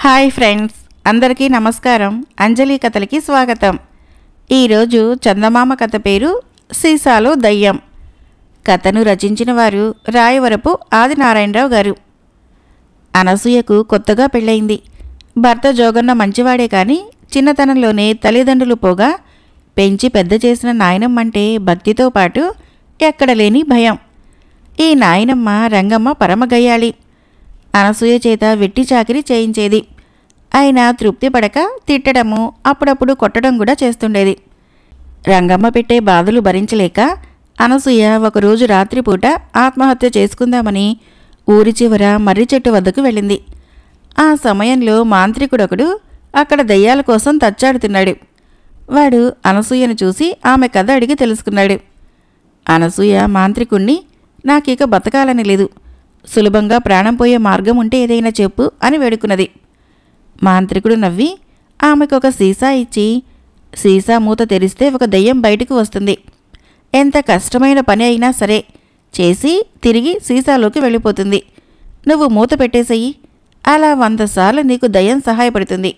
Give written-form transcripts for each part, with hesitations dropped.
Hi friends, అందరికీ నమస్కారం. అంజలి కథలకి స్వాగతం. ఈరోజు చందమామ కథ పేరు సీసాలో దయ్యం. కథను రచించిన వారు రాయవరపు ఆదినారాయణరావు గారు. అనసూయకు కొత్తగా పెళ్ళయింది. భర్త జోగన్న మంచివాడే కానీ చిన్నతనంలోనే తల్లిదండ్రులు పోగా పెంచి పెద్ద చేసిన నాయనమ్మంటే భక్తితో పాటు ఎక్కడలేని భయం. ఈ నాయనమ్మ రంగమ్మ పరమగయ్యాళి. అనసూయ చేత వెట్టి చాకిరి చేయించేది. అయినా తృప్తి పడక తిట్టడము, అప్పుడప్పుడు కొట్టడం కూడా చేస్తుండేది. రంగమ్మ పెట్టే బాధలు భరించలేక అనసూయ ఒకరోజు రాత్రిపూట ఆత్మహత్య చేసుకుందామని ఊరి చివర మర్రి చెట్టు వద్దకు వెళ్ళింది. ఆ సమయంలో మాంత్రికుడొకడు అక్కడ దయ్యాల కోసం తచ్చాడుతున్నాడు. వాడు అనసూయను చూసి ఆమె కథ అడిగి తెలుసుకున్నాడు. అనసూయ మాంత్రికుణ్ణి, నాకిక బతకాలని లేదు, సులభంగా ప్రాణం పోయే మార్గం ఉంటే ఏదైనా చెప్పు అని వేడుకున్నది. మాంత్రికుడు నవ్వి ఆమెకు ఒక సీసా ఇచ్చి, సీసా మూత తెరిస్తే ఒక దయ్యం బయటికి వస్తుంది. ఎంత కష్టమైన పని అయినా సరే చేసి తిరిగి సీసాలోకి వెళ్ళిపోతుంది. నువ్వు మూత పెట్టేసేయి. అలా 100 సార్లు నీకు దయ్యం సహాయపడుతుంది.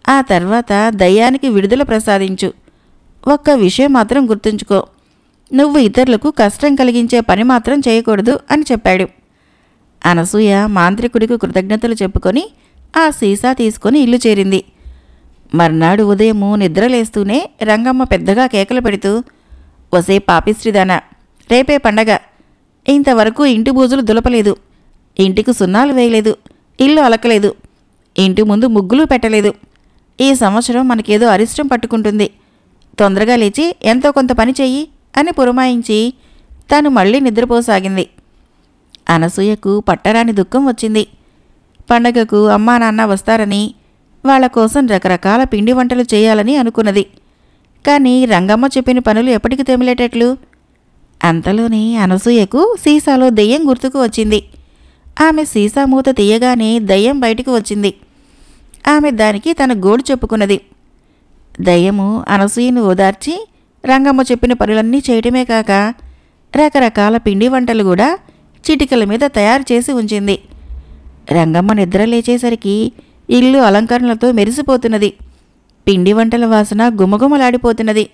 ఆ తర్వాత దయ్యానికి విడుదల ప్రసాదించు. ఒక్క విషయం మాత్రం గుర్తుంచుకో, నువ్వు ఇతరులకు కష్టం కలిగించే పని మాత్రం చేయకూడదు అని చెప్పాడు. అనసూయ మాంత్రికుడికి కృతజ్ఞతలు చెప్పుకొని ఆ సీసా తీసుకొని ఇల్లు చేరింది. మర్నాడు ఉదయము నిద్రలేస్తూనే రంగమ్మ పెద్దగా కేకలు పెడుతూ, ఒసే పాపిశ్రీదానా, రేపే పండగ, ఇంతవరకు ఇంటి బూజులు దులపలేదు, ఇంటికి సున్నాలు వేయలేదు, ఇల్లు అలకలేదు, ఇంటి ముందు ముగ్గులు పెట్టలేదు. ఈ సంవత్సరం మనకేదో అరిష్టం పట్టుకుంటుంది. తొందరగా లేచి ఎంతో కొంత పని చెయ్యి అని పురమాయించి తాను మళ్ళీ నిద్రపోసాగింది. అనసూయకు పట్టరాని దుఃఖం వచ్చింది. పండగకు అమ్మా నాన్న వస్తారని, వాళ్ల కోసం రకరకాల పిండి వంటలు చేయాలని అనుకున్నది. కానీ రంగమ్మ చెప్పిన పనులు ఎప్పటికి తెమిలేటట్లు. అంతలోనే అనసూయకు సీసాలో దెయ్యం గుర్తుకు వచ్చింది. ఆమె సీసా మూత తీయగానే దయ్యం బయటికి వచ్చింది. ఆమె దానికి తన గోడు చెప్పుకున్నది. దయ్యము అనసూయను ఓదార్చి రంగమ్మ చెప్పిన పనులన్నీ చేయటమే కాక రకరకాల పిండి వంటలు కూడా చిటికల మీద తయారు చేసి ఉంచింది. రంగమ్మ నిద్ర లేచేసరికి ఇల్లు అలంకరణలతో మెరిసిపోతున్నది. పిండి వంటల వాసన గుమగుమలాడిపోతున్నది.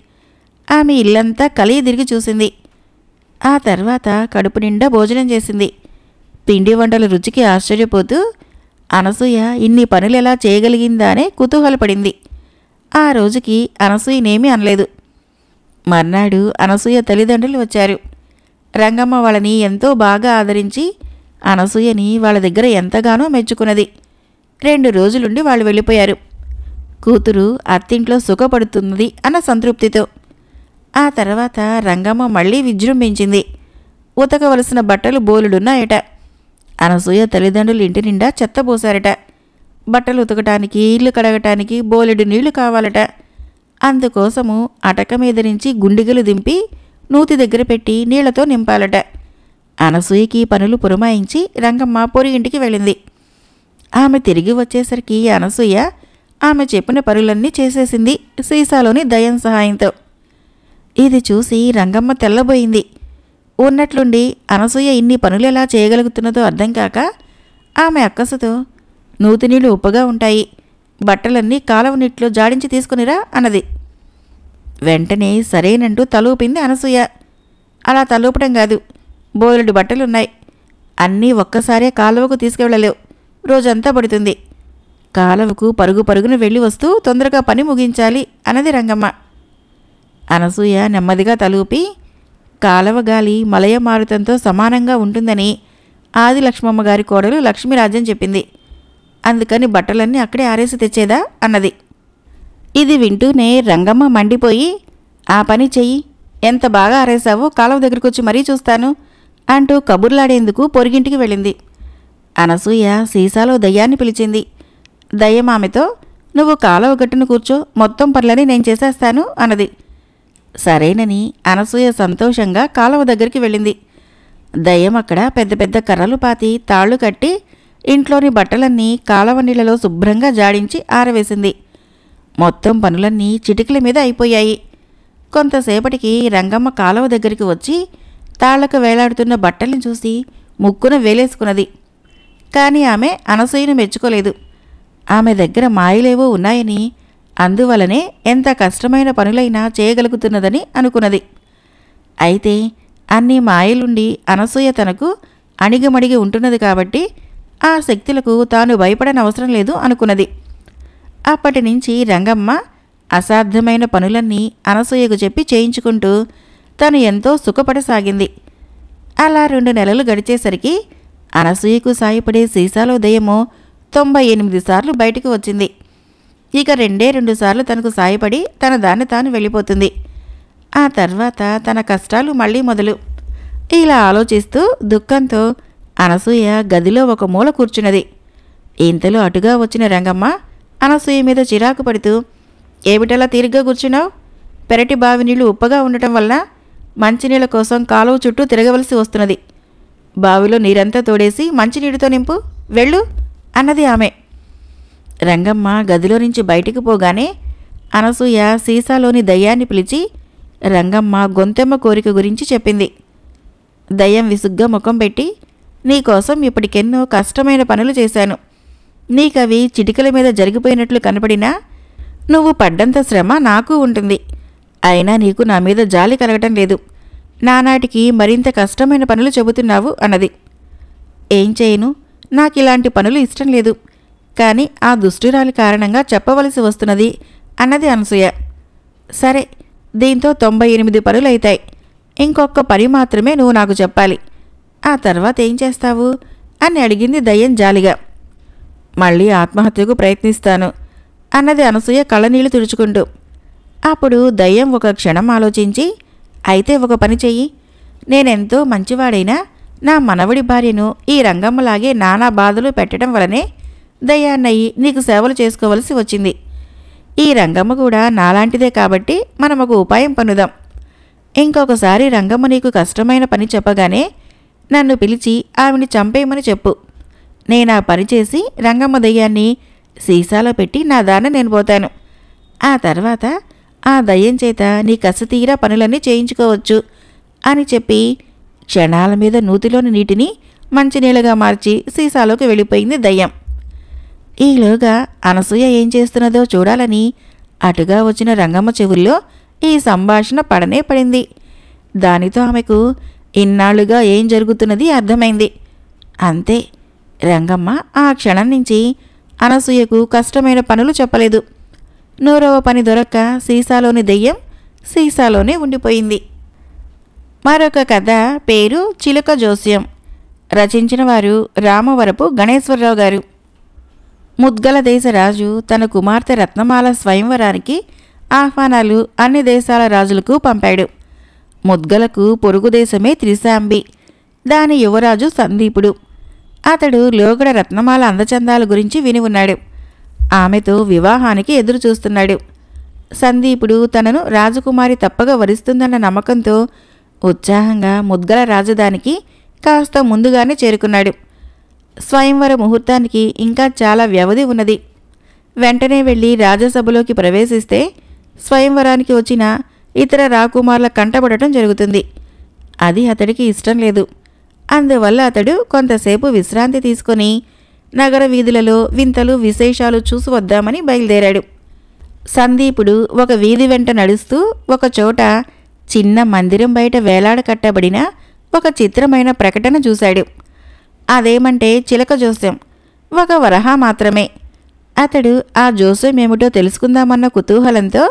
ఆమె ఇల్లంతా కలియదిరిగి చూసింది. ఆ తర్వాత కడుపు నిండా భోజనం చేసింది. పిండి వంటల రుచికి ఆశ్చర్యపోతూ అనసూయ ఇన్ని పనులు ఎలా చేయగలిగిందా అనే కుతూహలపడింది. ఆ రోజుకి అనసూయనేమీ అనలేదు. మర్నాడు అనసూయ తల్లిదండ్రులు వచ్చారు. రంగమ్మ వాళ్ళని ఎంతో బాగా ఆదరించి అనసూయని వాళ్ళ దగ్గర ఎంతగానో మెచ్చుకున్నది. 2 రోజులుండి వాళ్ళు వెళ్ళిపోయారు. కూతురు అత్తింట్లో సుఖపడుతున్నది అన్న సంతృప్తితో. ఆ తర్వాత రంగమ్మ మళ్ళీ విజృంభించింది. ఉతకవలసిన బట్టలు బోలెడున్నాయట. అనసూయ తల్లిదండ్రులు ఇంటి నిండా చెత్తబోసారట. బట్టలు ఉతకటానికి, ఇల్లు కడగటానికి బోలెడు నీళ్లు కావాలట. అందుకోసము అటక మీద నుంచి గుండిగలు దింపి నూతి దగ్గర పెట్టి నీళ్లతో నింపాలట. అనసూయకి పనులు పురమాయించి రంగమ్మ పొరుగింటికి వెళ్ళింది. ఆమె తిరిగి వచ్చేసరికి అనసూయ ఆమె చెప్పిన పనులన్నీ చేసేసింది సీసాలోని దయ్యం సహాయంతో. ఇది చూసి రంగమ్మ తెల్లబోయింది. ఉన్నట్లుండి అనసూయ ఇన్ని పనులు ఎలా చేయగలుగుతున్నదో అర్థం కాక ఆమె అక్కసుతో, నూతి నీళ్లు ఉప్పగా ఉంటాయి, బట్టలన్నీ కాలవ నీటిలో జాడించి తీసుకునిరా అన్నది. వెంటనే సరేనంటూ తలూపింది అనసూయ. అలా తలూపడం కాదు, బోలెడు బట్టలున్నాయి, అన్నీ ఒక్కసారే కాలువకు తీసుకువెళ్ళలేవు, రోజంతా పడుతుంది. కాలువకు పరుగు పరుగున వెళ్ళి వస్తూ తొందరగా పని ముగించాలి అన్నది రంగమ్మ. అనసూయ నెమ్మదిగా తలూపి, కాలవ గాలి మలయ మారుతంతో సమానంగా ఉంటుందని ఆదిలక్ష్మమ్మ గారి కోడలు లక్ష్మీరాజ్యం చెప్పింది. అందుకని బట్టలన్నీ అక్కడే ఆరేసి తెచ్చేదా అన్నది. ఇది వింటూనే రంగమ్మ మండిపోయి, ఆ పని చెయ్యి, ఎంత బాగా ఆరేసావో కాలువ దగ్గరికి వచ్చి మరీ చూస్తాను అంటూ కబుర్లాడేందుకు పొరుగింటికి వెళ్ళింది. అనసూయ సీసాలో దయ్యాన్ని పిలిచింది. దయ్యం ఆమెతో, నువ్వు కాలువ గట్టును కూర్చో, మొత్తం పనులని నేను చేసేస్తాను అన్నది. సరేనని అనసూయ సంతోషంగా కాలువ దగ్గరికి వెళ్ళింది. దయ్యం అక్కడ పెద్ద పెద్ద కర్రలు పాతి తాళ్లు కట్టి ఇంట్లోని బట్టలన్నీ కాలువ నీళ్లలో శుభ్రంగా జాడించి ఆరవేసింది. మొత్తం పనులన్నీ చిటికల మీద అయిపోయాయి. కొంతసేపటికి రంగమ్మ కాలువ దగ్గరికి వచ్చి తాళ్లకు వేలాడుతున్న బట్టల్ని చూసి ముక్కున వేలేసుకున్నది. కానీ ఆమె అనసూయను మెచ్చుకోలేదు. ఆమె దగ్గర మాయలేవో ఉన్నాయని, అందువలనే ఎంత కష్టమైన పనులైనా చేయగలుగుతున్నదని అనుకున్నది. అయితే అన్ని మాయలుండి అనసూయ తనకు అణిగిమణిగి ఉంటున్నది కాబట్టి ఆ శక్తులకు తాను భయపడనవసరం లేదు అనుకున్నది. అప్పటి నుంచి రంగమ్మ అసాధ్యమైన పనులన్నీ అనసూయకు చెప్పి చేయించుకుంటూ తను ఎంతో సుఖపడసాగింది. అలా 2 నెలలు గడిచేసరికి అనసూయకు సాయపడే సీసాలో దయ్యమో 98 సార్లు బయటికి వచ్చింది. ఇక 2 సార్లు తనకు సాయపడి తన దాన్ని తాను వెళ్ళిపోతుంది. ఆ తర్వాత తన కష్టాలు మళ్ళీ మొదలు. ఇలా ఆలోచిస్తూ దుఃఖంతో అనసూయ గదిలో ఒక మూల కూర్చున్నది. ఇంతలో అటుగా వచ్చిన రంగమ్మ అనసూయ మీద చిరాకు పడుతూ, ఏమిటలా తీరిగ్గా కూర్చున్నావు? పెరటి బావి నీళ్లు ఉప్పగా ఉండటం వల్ల మంచినీళ్ళ కోసం కాలువ చుట్టూ తిరగవలసి వస్తున్నది. బావిలో నీరంతా తోడేసి మంచినీటితో నింపు, వెళ్ళు అన్నది ఆమె. రంగమ్మ గదిలో నుంచి బయటికి పోగానే అనసూయ సీసాలోని దయ్యాన్ని పిలిచి రంగమ్మ గొంతెమ్మ కోరిక గురించి చెప్పింది. దయ్యం విసుగ్గా ముఖం పెట్టి, నీకోసం ఇప్పటికెన్నో కష్టమైన పనులు చేశాను. నీకవి చిటికల మీద జరిగిపోయినట్లు కనపడినా నువ్వు పడ్డంత శ్రమ నాకు ఉంటుంది. అయినా నీకు నా మీద జాలి కలగటం లేదు. నానాటికి మరింత కష్టమైన పనులు చెబుతున్నావు అన్నది. ఏం చేయను, నాకిలాంటి పనులు ఇష్టం లేదు. కానీ ఆ దుష్టురాలి కారణంగా చెప్పవలసి వస్తున్నది అన్నది అనసూయ. సరే, దీంతో 98 పనులైతాయి. ఇంకొక పని మాత్రమే నువ్వు నాకు చెప్పాలి. ఆ తర్వాత ఏం చేస్తావు అని అడిగింది దయ్యం జాలిగా. మళ్ళీ ఆత్మహత్యకు ప్రయత్నిస్తాను అన్నది అనసూయ కళ్ళనీళ్లు తుడుచుకుంటూ. అప్పుడు దయ్యం ఒక క్షణం ఆలోచించి, అయితే ఒక పని చెయ్యి. నేనెంతో మంచివాడైనా నా మనవడి భార్యను ఈ రంగమ్మలాగే నానా బాధలు పెట్టడం వలనే దయ్యాన్నయ్యి నీకు సేవలు చేసుకోవలసి వచ్చింది. ఈ రంగమ్మ కూడా నాలాంటిదే కాబట్టి మనం ఒక ఉపాయం పన్నుదాం. ఇంకొకసారి రంగమ్మ నీకు కష్టమైన పని చెప్పగానే నన్ను పిలిచి ఆవిని చంపేయమని చెప్పు. నేనా పని చేసి రంగమ్మ దయ్యాన్ని సీసాలో పెట్టి నా దాన్ని నేను పోతాను. ఆ తర్వాత ఆ దయ్యం చేత నీ కసితీరా పనులన్నీ చేయించుకోవచ్చు అని చెప్పి క్షణాల మీద నూతిలోని నీటిని మంచినీళ్ళగా మార్చి సీసాలోకి వెళ్ళిపోయింది దయ్యం. ఈలోగా అనసూయ ఏం చేస్తున్నదో చూడాలని అటుగా వచ్చిన రంగమ్మ చెవుల్లో ఈ సంభాషణ పడనే పడింది. దానితో ఆమెకు ఇన్నాళ్లుగా ఏం జరుగుతున్నది అర్థమైంది. అంతే, రంగమ్మ ఆ క్షణం నుంచి అనసూయకు కష్టమైన పనులు చెప్పలేదు. 100వ పని దొరక్క సీసాలోని దెయ్యం సీసాలోనే ఉండిపోయింది. మరొక కథ పేరు చిలుక జోస్యం. రచించిన వారు రామవరపు గణేశ్వరరావు గారు. ముద్గల దేశ రాజు తన కుమార్తె రత్నమాల స్వయంవరానికి ఆహ్వానాలు అన్ని దేశాల రాజులకు పంపాడు. ముద్గలకు పొరుగు దేశమే త్రిశాంబి. దాని యువరాజు సందీపుడు. అతడు లోగడ రత్నమాల అందచందాల గురించి విని ఉన్నాడు. ఆమెతో వివాహానికి ఎదురు చూస్తున్నాడు. సందీపుడు తనను రాజకుమారి తప్పగా వరిస్తుందన్న నమ్మకంతో ఉత్సాహంగా ముద్గల రాజధానికి కాస్త ముందుగానే చేరుకున్నాడు. స్వయంవర ముహూర్తానికి ఇంకా చాలా వ్యవధి ఉన్నది. వెంటనే వెళ్ళి రాజసభలోకి ప్రవేశిస్తే స్వయంవరానికి వచ్చిన ఇతర రాకుమారుల కంటపడటం జరుగుతుంది. అది అతడికి ఇష్టం లేదు. అందువల్ల అతడు కొంతసేపు విశ్రాంతి తీసుకొని నగర వీధులలో వింతలు విశేషాలు చూసి వద్దామని బయలుదేరాడు. సందీపుడు ఒక వీధి వెంట నడుస్తూ ఒకచోట చిన్న మందిరం బయట వేలాడ కట్టబడిన ఒక చిత్రమైన ప్రకటన చూశాడు. అదేమంటే చిలక జోస్యం, ఒక వరహా మాత్రమే. అతడు ఆ జోస్యం ఏమిటో తెలుసుకుందామన్న కుతూహలంతో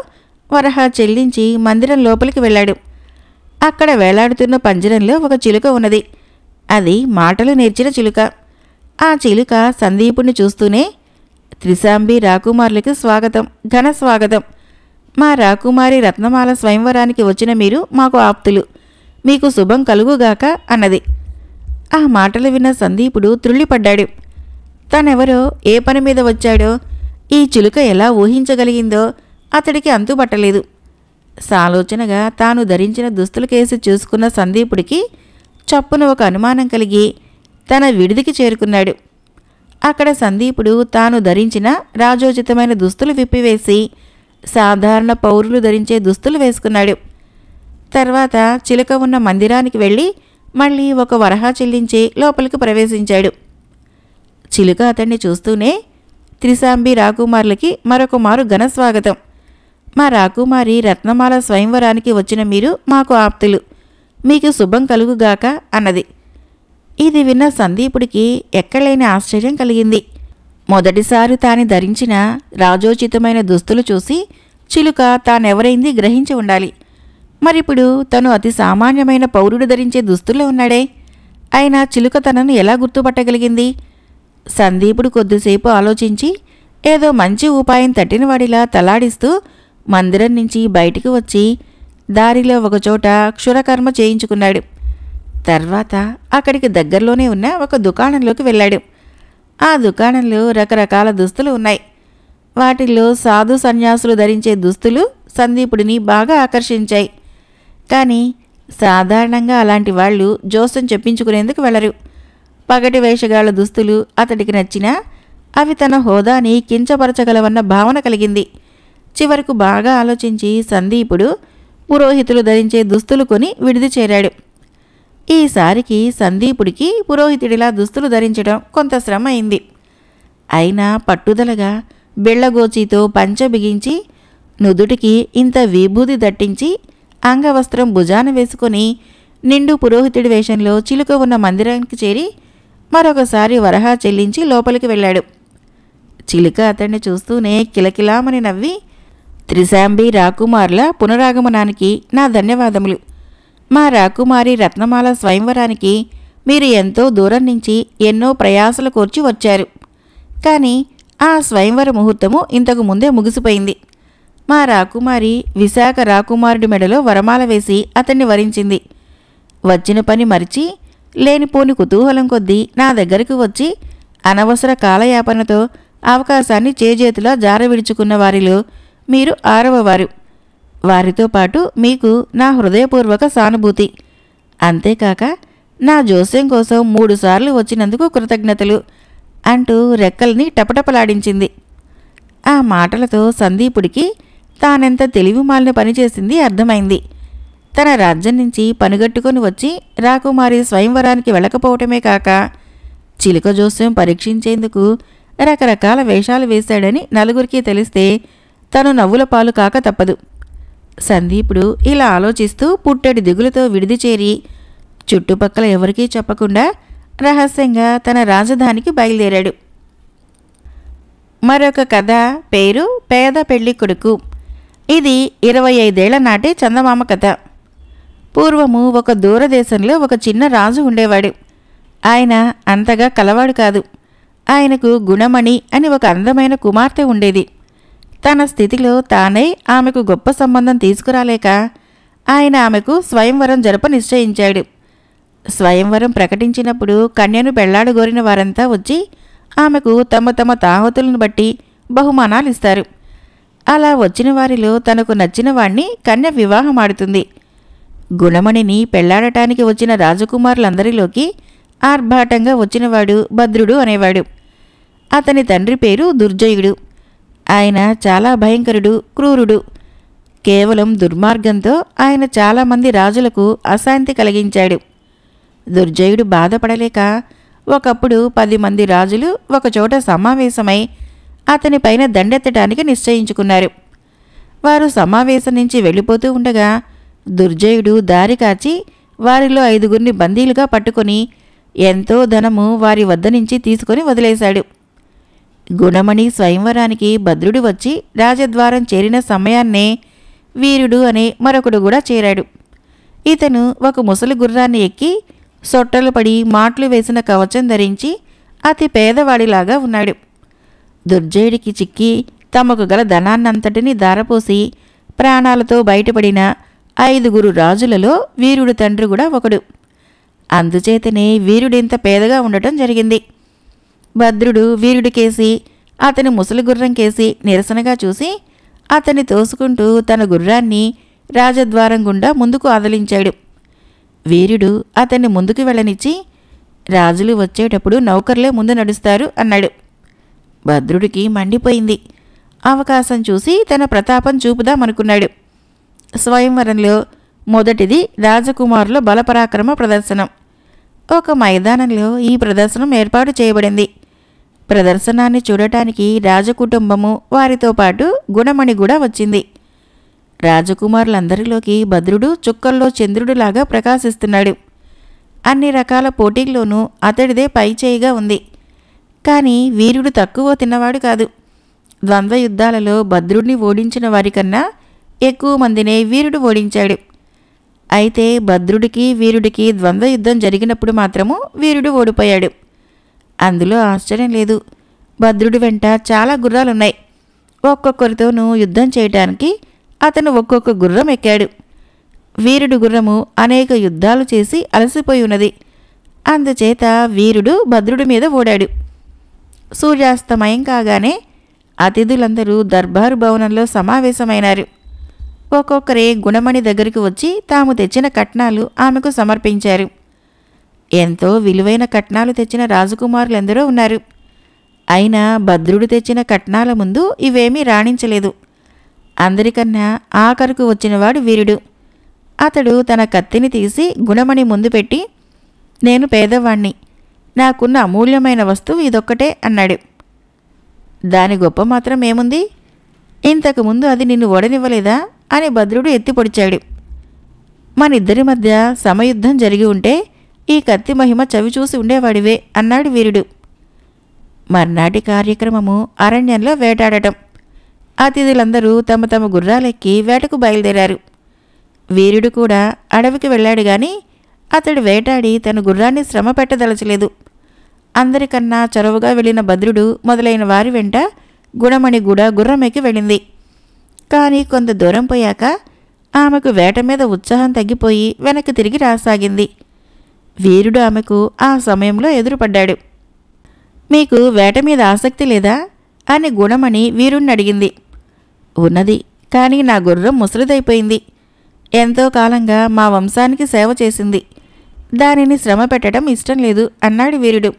వరహా చెల్లించి మందిరం లోపలికి వెళ్ళాడు. అక్కడ వేలాడుతున్న పంజరంలో ఒక చిలుక ఉన్నది. అది మాటలు నేర్చిన చిలుక. ఆ చిలుక సందీపుణ్ణి చూస్తూనే, త్రిశాంబి రాకుమారులకి స్వాగతం, ఘన స్వాగతం. మా రాకుమారి రత్నమాల స్వయంవరానికి వచ్చిన మీరు మాకు ఆప్తులు. మీకు శుభం కలుగుగాక అన్నది. ఆ మాటలు విన్న సందీపుడు త్రుళ్ళిపడ్డాడు. తనెవరో, ఏ పని మీద వచ్చాడో, ఈ చిలుక ఎలా ఊహించగలిగిందో అతడికి అంతుబట్టలేదు. సాలోచనగా తాను ధరించిన దుస్తుల కేసి చూసుకున్న సందీపుడికి చప్పున ఒక అనుమానం కలిగి తన విడిదికి చేరుకున్నాడు. అక్కడ సందీపుడు తాను ధరించిన రాజోచితమైన దుస్తులు విప్పివేసి సాధారణ పౌరులు ధరించే దుస్తులు వేసుకున్నాడు. తర్వాత చిలుక ఉన్న మందిరానికి వెళ్ళి మళ్ళీ ఒక వరహా చెల్లించి లోపలికి ప్రవేశించాడు. చిలుక అతన్ని చూస్తూనే, త్రిశాంబి రాకుమారులకి మరొక మారు ఘన స్వాగతం. మా రాకుమారి రత్నమాల స్వయంవరానికి వచ్చిన మీరు మాకు ఆప్తులు. మీకు శుభం కలుగుగాక అన్నది. ఇది విన్న సందీపుడికి ఎక్కడలేని ఆశ్చర్యం కలిగింది. మొదటిసారి తాను ధరించిన రాజోచితమైన దుస్తులు చూసి చిలుక తానెవరైంది గ్రహించి ఉండాలి. మరిప్పుడు తను అతి సామాన్యమైన పౌరుడు ధరించే దుస్తుల్లో ఉన్నాడే. అయినా చిలుక తనను ఎలా గుర్తుపట్టగలిగింది? సందీపుడు కొద్దిసేపు ఆలోచించి ఏదో మంచి ఉపాయం తట్టినవాడిలా తలాడిస్తూ మందిరం నుంచి బయటికి వచ్చి దారిలో ఒకచోట క్షురకర్మ చేయించుకున్నాడు. తర్వాత అక్కడికి దగ్గరలోనే ఉన్న ఒక దుకాణంలోకి వెళ్ళాడు. ఆ దుకాణంలో రకరకాల దుస్తులు ఉన్నాయి. వాటిల్లో సాధు సన్యాసులు ధరించే దుస్తులు సందీపుడిని బాగా ఆకర్షించాయి. కానీ సాధారణంగా అలాంటి వాళ్ళు జోస్యం చెప్పించుకునేందుకు వెళ్ళరు. పగటి వేషగాళ్ల దుస్తులు అతడికి నచ్చినా అవి తన హోదాని కించపరచగలవన్న భావన కలిగింది. చివరకు బాగా ఆలోచించి సందీపుడు పురోహితులు ధరించే దుస్తులు కొని విడిది చేరాడు. ఈసారికి సందీపుడికి పురోహితుడిలా దుస్తులు ధరించడం కొంత శ్రమ అయింది. అయినా పట్టుదలగా బెళ్లగోచీతో పంచె బిగించి నుదుటికి ఇంత విభూది దట్టించి అంగవస్త్రం భుజాన వేసుకొని నిండు పురోహితుడి వేషంలో చిలుక ఉన్న మందిరానికి చేరి మరొకసారి వరహా చెల్లించి లోపలికి వెళ్ళాడు. చిలుక అతన్ని చూస్తూనే కిలకిలామని నవ్వి, త్రిశాంబి రాకుమారుల పునరాగమనానికి నా ధన్యవాదములు. మా రాకుమారి రత్నమాల స్వయంవరానికి మీరు ఎంతో దూరం నుంచి ఎన్నో ప్రయాసలు కోర్చి వచ్చారు. కానీ ఆ స్వయంవర ముహూర్తము ఇంతకు ముందే ముగిసిపోయింది. మా రాకుమారి విశాఖ రాకుమారుడి మెడలో వరమాల వేసి అతన్ని వరించింది. వచ్చిన పని మరిచి లేనిపోని కుతూహలం కొద్దీ నా దగ్గరకు వచ్చి అనవసర కాలయాపనతో అవకాశాన్ని చేజేతులా జారవిడుచుకున్న వారిలో మీరు 6వ వారు. వారితో పాటు మీకు నా హృదయపూర్వక సానుభూతి. అంతేకాక నా జోస్యం కోసం 3 సార్లు వచ్చినందుకు కృతజ్ఞతలు అంటూ రెక్కల్ని టపటపలాడించింది. ఆ మాటలతో సందీపుడికి తానెంత తెలివిమాలిన పనిచేసింది అర్థమైంది. తన రాజ్యం నుంచి పనిగట్టుకొని వచ్చి రాకుమారి స్వయంవరానికి వెళ్ళకపోవటమే కాక చిలుక జోస్యం పరీక్షించేందుకు రకరకాల వేషాలు వేశాడని నలుగురికి తెలిస్తే తను నవ్వుల పాలు కాక తప్పదు. సందీపుడు ఇలా ఆలోచిస్తూ పుట్టెడి దిగులుతో విడిది చేరి చుట్టుపక్కల ఎవరికీ చెప్పకుండా రహస్యంగా తన రాజధానికి బయలుదేరాడు. మరొక కథ పేరు పేద పెళ్లి కొడుకు. ఇది 25 ఏళ్ల నాటి చందమామ కథ. పూర్వము ఒక దూరదేశంలో ఒక చిన్న రాజు ఉండేవాడు. ఆయన అంతగా కలవాడు కాదు. ఆయనకు గుణమణి అని ఒక అందమైన కుమార్తె ఉండేది. తన స్థితిలో తానే ఆమెకు గొప్ప సంబంధం తీసుకురాలేక ఆయన ఆమెకు స్వయంవరం జరప నిశ్చయించాడు. స్వయంవరం ప్రకటించినప్పుడు కన్యను పెళ్లాడగోరిన వారంతా వచ్చి ఆమెకు తమ తమ తాహతులను బట్టి బహుమానాలిస్తారు. అలా వచ్చిన వారిలో తనకు నచ్చిన వాణ్ణి కన్య వివాహమాడుతుంది. గుణమణిని పెళ్లాడటానికి వచ్చిన రాజకుమారులందరిలోకి ఆర్భాటంగా వచ్చినవాడు భద్రుడు అనేవాడు. అతని తండ్రి పేరు దుర్జయుడు. ఆయన చాలా భయంకరుడు, క్రూరుడు. కేవలం దుర్మార్గంతో ఆయన చాలామంది రాజులకు అశాంతి కలిగించాడు. దుర్జయుడు బాధపడలేక ఒకప్పుడు 10 మంది రాజులు ఒకచోట సమావేశమై అతనిపైన దండెత్తడానికి నిశ్చయించుకున్నారు. వారు సమావేశం నుంచి వెళ్ళిపోతూ ఉండగా దుర్జయుడు దారి కాచి వారిలో 5గురిని బందీలుగా పట్టుకొని ఎంతో ధనము వారి వద్ద నుంచి తీసుకొని వదిలేశాడు. గుణమణి స్వయంవరానికి భద్రుడు వచ్చి రాజద్వారం చేరిన సమయాన్నే వీరుడు అనే మరొకడు కూడా చేరాడు. ఇతను ఒక ముసలి గుర్రాన్ని ఎక్కి సొట్టలు పడి మాట్లు వేసిన కవచం ధరించి అతి పేదవాడిలాగా ఉన్నాడు. దుర్జయుడికి చిక్కి తమకు గల ధనాన్నంతటినీ దారపోసి ప్రాణాలతో బయటపడిన 5గురు రాజులలో వీరుడు తండ్రి కూడా ఒకడు. అందుచేతనే వీరుడింత పేదగా ఉండటం జరిగింది. భద్రుడు వీరుడికేసి అతని ముసలి గుర్రం కేసి నిరసనగా చూసి అతన్ని తోసుకుంటూ తన గుర్రాన్ని రాజద్వారం గుండా ముందుకు ఆదలించాడు. వీరుడు అతన్ని ముందుకు వెళ్ళనిచ్చి, రాజులు వచ్చేటప్పుడు నౌకర్లే ముందు నడుస్తారు అన్నాడు. భద్రుడికి మండిపోయింది. అవకాశం చూసి తన ప్రతాపం చూపుదామనుకున్నాడు. స్వయంవరంలో మొదటిది రాజకుమారుల బలపరాక్రమ ప్రదర్శనం. ఒక మైదానంలో ఈ ప్రదర్శనం ఏర్పాటు చేయబడింది. ప్రదర్శనాన్ని చూడటానికి రాజకుటుంబము వారితో పాటు గుణమణి కూడా వచ్చింది. రాజకుమారులందరిలోకి భద్రుడు చుక్కల్లో చంద్రుడిలాగా ప్రకాశిస్తున్నాడు. అన్ని రకాల పోటీల్లోనూ అతడిదే పైచేయిగా ఉంది. కానీ వీరుడు తక్కువ తిన్నవాడు కాదు. ద్వంద్వ యుద్ధాలలో భద్రుడిని ఓడించిన వారికన్నా ఎక్కువ మందినే వీరుడు ఓడించాడు. అయితే భద్రుడికి వీరుడికి ద్వంద్వ యుద్ధం జరిగినప్పుడు మాత్రము వీరుడు ఓడిపోయాడు. అందులో ఆశ్చర్యం లేదు. భద్రుడి వెంట చాలా గుర్రాలున్నాయి. ఒక్కొక్కరితోనూ యుద్ధం చేయటానికి అతను ఒక్కొక్క గుర్రం ఎక్కాడు. వీరుడు గుర్రము అనేక యుద్ధాలు చేసి అలసిపోయి ఉన్నది. అందుచేత వీరుడు భద్రుడి మీద ఓడాడు. సూర్యాస్తమయం కాగానే అతిథులందరూ దర్బారు భవనంలో సమావేశమైనారు. ఒక్కొక్కరే గుణమణి దగ్గరికి వచ్చి తాము తెచ్చిన కట్నాలు ఆమెకు సమర్పించారు. ఎంతో విలువైన కట్నాలు తెచ్చిన రాజకుమారులెందరో ఉన్నారు. అయినా భద్రుడు తెచ్చిన కట్నాల ముందు ఇవేమీ రాణించలేదు. అందరికన్నా ఆఖరుకు వచ్చినవాడు వీరుడు. అతడు తన కత్తిని తీసి గుణమణి ముందు పెట్టి, నేను పేదవాణ్ణి, నాకున్న అమూల్యమైన వస్తువు ఇదొక్కటే అన్నాడు. దాని గొప్ప మాత్రం ఏముంది? ఇంతకుముందు అది నిన్ను ఓడనివ్వలేదా అని భద్రుడు ఎత్తిపొడిచాడు. మనిద్దరి మధ్య సమయుద్ధం జరిగి ఉంటే ఈ కత్తి మహిమ చవిచూసి ఉండేవాడివే అన్నాడు వీరుడు. మర్నాటి కార్యక్రమము అరణ్యంలో వేటాడటం. అతిథులందరూ తమ తమ గుర్రాలెక్కి వేటకు బయలుదేరారు. వీరుడు కూడా అడవికి వెళ్ళాడు గాని అతడు వేటాడి తన గుర్రాన్ని శ్రమ పెట్టదలచలేదు. అందరికన్నా చొరవగా వెళ్ళిన భద్రుడు మొదలైన వారి వెంట గుణమణి కూడా గుర్రమెక్కి వెళ్ళింది. కానీ కొంత దూరం పోయాక ఆమెకు వేట మీద ఉత్సాహం తగ్గిపోయి వెనక్కి తిరిగి రాసాగింది. వీరుడు ఆమెకు ఆ సమయంలో ఎదురుపడ్డాడు. మీకు వేట మీద ఆసక్తి లేదా అని గుణమణి వీరుణ్ణి అడిగింది. ఉన్నది, కానీ నా గుర్రం ముసలిదైపోయింది. ఎంతో కాలంగా మా వంశానికి సేవ చేసింది. దానిని శ్రమ పెట్టడం ఇష్టం లేదు అన్నాడు వీరుడు.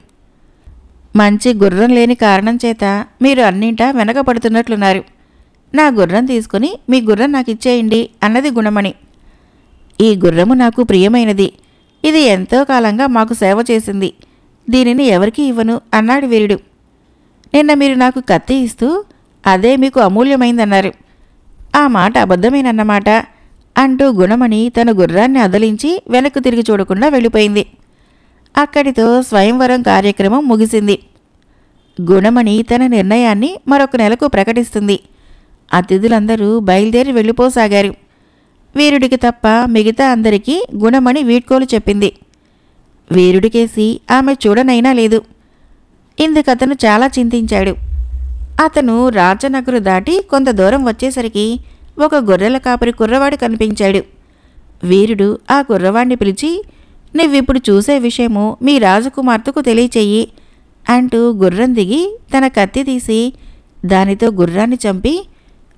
మంచి గుర్రం లేని కారణం చేత మీరు అన్నింటా వెనకపడుతున్నట్లున్నారు. నా గుర్రం తీసుకుని మీ గుర్రం నాకు ఇచ్చేయండి అన్నది గుణమణి. ఈ గుర్రము నాకు ప్రియమైనది. ఇది ఎంతో కాలంగా మాకు సేవ చేసింది. దీనిని ఎవరికి ఇవ్వను అన్నాడు వీరుడు. నిన్న మీరు నాకు కత్తి ఇస్తూ అదే మీకు అమూల్యమైందన్నారు. ఆ మాట అబద్ధమేనన్నమాట అంటూ గుణమణి తన గుర్రాన్ని అదలించి వెనక్కు తిరిగి చూడకుండా వెళ్ళిపోయింది. అక్కడితో స్వయంవరం కార్యక్రమం ముగిసింది. గుణమణి తన నిర్ణయాన్ని మరొక నెలకు ప్రకటిస్తుంది. అతిథులందరూ బయలుదేరి వెళ్ళిపోసాగారు. వీరుడికి తప్ప మిగతా అందరికీ గుణమణి వీడ్కోలు చెప్పింది. వీరుడికేసి ఆమె చూడనైనా లేదు. ఇందుకతను చాలా చింతించాడు. అతను రాజనగరు దాటి కొంత దూరం వచ్చేసరికి ఒక గొర్రెల కాపరి కుర్రవాడు కనిపించాడు. వీరుడు ఆ కుర్రవాణ్ణి పిలిచి, నువ్విప్పుడు చూసే విషయము మీ రాజకుమార్తెకు తెలియచెయ్యి అంటూ గుర్రం దిగి తన కత్తి తీసి దానితో గుర్రాన్ని చంపి,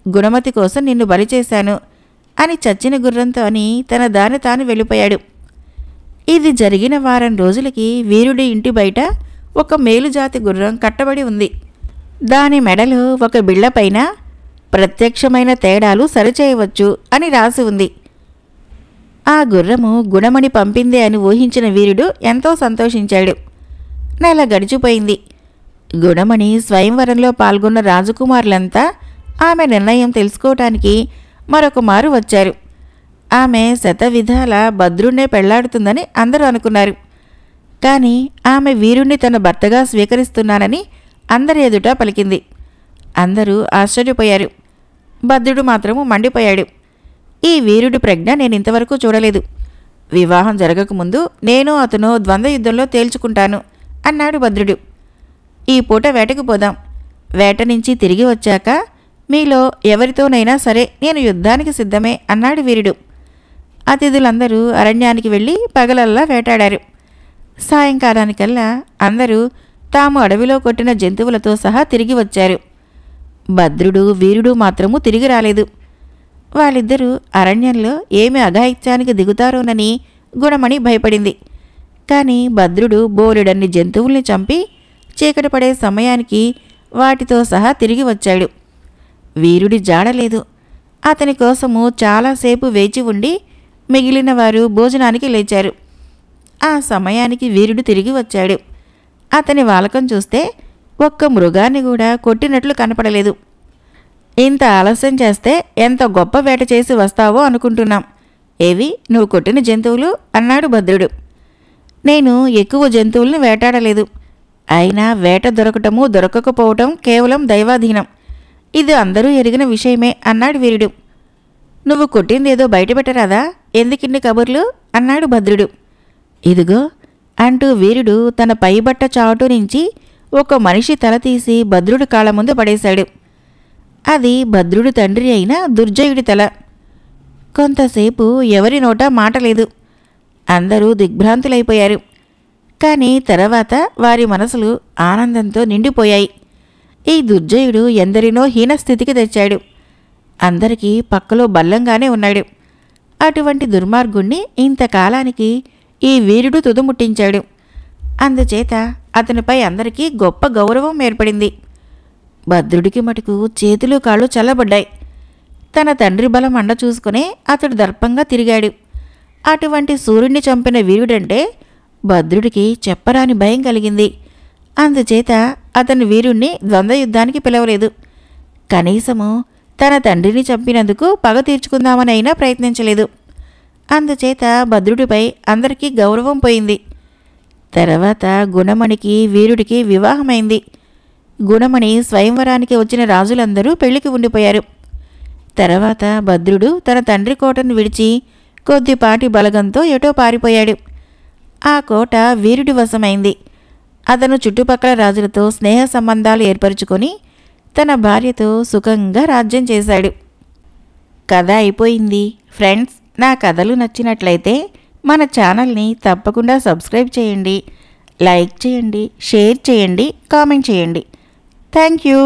గుణమతి కోసం నిన్ను బలి చేశాను అని చచ్చిన గుర్రంతో అని తన దారి తాను వెళ్ళిపోయాడు. ఇది జరిగిన వారం రోజులకి వీరుడి ఇంటి బయట ఒక మేలుజాతి గుర్రం కట్టబడి ఉంది. దాని మెడలో ఒక బిళ్ళపైన ప్రత్యక్షమైన తేడాలు సరిచేయవచ్చు అని రాసి ఉంది. ఆ గుర్రము గుణమణి పంపిందే అని ఊహించిన వీరుడు ఎంతో సంతోషించాడు. నెల గడిచిపోయింది. గుణమణి స్వయంవరంలో పాల్గొన్న రాజకుమారులంతా ఆమె నిర్ణయం తెలుసుకోవటానికి మరొక మారు వచ్చారు. ఆమె శతవిధాల భద్రుణ్ణే పెళ్లాడుతుందని అందరూ అనుకున్నారు. కానీ ఆమె వీరుణ్ణి తన భర్తగా స్వీకరిస్తున్నానని అందరి ఎదుట పలికింది. అందరూ ఆశ్చర్యపోయారు. భద్రుడు మాత్రము మండిపోయాడు. ఈ వీరుడి ప్రజ్ఞ నేనింతవరకు చూడలేదు. వివాహం జరగకముందు నేను అతను ద్వంద్వ యుద్ధంలో తేల్చుకుంటాను అన్నాడు భద్రుడు. ఈ పూట వేటకు పోదాం. వేట నుంచి తిరిగి వచ్చాక మీలో ఎవరితోనైనా సరే నేను యుద్ధానికి సిద్ధమే అన్నాడు వీరుడు. అతిథులందరూ అరణ్యానికి వెళ్ళి పగలల్లా వేటాడారు. సాయంకాలానికల్లా అందరూ తాము అడవిలో కొట్టిన జంతువులతో సహా తిరిగి వచ్చారు. భద్రుడు వీరుడు మాత్రము తిరిగి రాలేదు. వాళ్ళిద్దరూ అరణ్యంలో ఏమి అఘాయిత్యానికి దిగుతారోనని గుణమణి భయపడింది. కానీ భద్రుడు బోలెడన్ని జంతువుల్ని చంపి చీకటి పడే సమయానికి వాటితో సహా తిరిగి వచ్చాడు. వీరుడి జాడలేదు. అతని కోసము చాలాసేపు వేచి ఉండి మిగిలిన వారు భోజనానికి లేచారు. ఆ సమయానికి వీరుడు తిరిగి వచ్చాడు. అతని వాలకం చూస్తే ఒక్క మృగాన్ని కూడా కొట్టినట్లు కనపడలేదు. ఇంత ఆలస్యం చేస్తే ఎంత గొప్ప వేట చేసి వస్తావో అనుకుంటున్నాం. ఏవి నువ్వు కొట్టిన జంతువులు అన్నాడు భద్రుడు. నేను ఎక్కువ జంతువుల్ని వేటాడలేదు. అయినా వేట దొరకటము దొరకకపోవటం కేవలం దైవాధీనం. ఇది అందరూ ఎరిగిన విషయమే అన్నాడు వీరుడు. నువ్వు కొట్టిందేదో బయటపెట్టరాదా? ఎందుకిన్ని కబుర్లు అన్నాడు భద్రుడు. ఇదిగో అంటూ వీరుడు తన పైబట్ట చాటు నుంచి ఒక మనిషి తల తీసి భద్రుడి కాళ్ళ ముందు పడేశాడు. అది భద్రుడి తండ్రి అయిన దుర్జయుడి తల. కొంతసేపు ఎవరి నోట మాట లేదు. అందరూ దిగ్భ్రాంతులైపోయారు. కానీ తర్వాత వారి మనసులు ఆనందంతో నిండిపోయాయి. ఈ దుర్జయుడు ఎందరినో హీనస్థితికి తెచ్చాడు. అందరికీ పక్కలో బల్లంగానే ఉన్నాడు. అటువంటి దుర్మార్గుణ్ణి ఇంతకాలానికి ఈ వీరుడు తుదుముట్టించాడు. అందుచేత అతనిపై అందరికీ గొప్ప గౌరవం ఏర్పడింది. భద్రుడికి మటుకు చేతులు కాళ్ళు చల్లబడ్డాయి. తన తండ్రి బలం అండ చూసుకునే అతడు దర్పంగా తిరిగాడు. అటువంటి సూర్యుడిని చంపిన వీరుడంటే భద్రుడికి చెప్పరాని భయం కలిగింది. అందుచేత అతని వీరుణ్ణి ద్వంద్వయుద్ధానికి పిలవలేదు. కనీసము తన తండ్రిని చంపినందుకు పగ తీర్చుకుందామనైనా ప్రయత్నించలేదు. అందుచేత భద్రుడిపై అందరికీ గౌరవం పోయింది. తర్వాత గుణమణికి వీరుడికి వివాహమైంది. గుణమణి స్వయంవరానికి వచ్చిన రాజులందరూ పెళ్లికి ఉండిపోయారు. తర్వాత భద్రుడు తన తండ్రి కోటను విడిచి కొద్దిపాటి బలగంతో ఎటో పారిపోయాడు. ఆ కోట వీరుడి వశమైంది. అతను చుట్టుపక్కల రాజులతో స్నేహ సంబంధాలు ఏర్పరచుకొని తన భార్యతో సుఖంగా రాజ్యం చేశాడు. కథ అయిపోయింది. ఫ్రెండ్స్, నా కథలు నచ్చినట్లయితే మన ఛానల్ని తప్పకుండా సబ్స్క్రైబ్ చేయండి, లైక్ చేయండి, షేర్ చేయండి, కామెంట్ చేయండి. Thank you.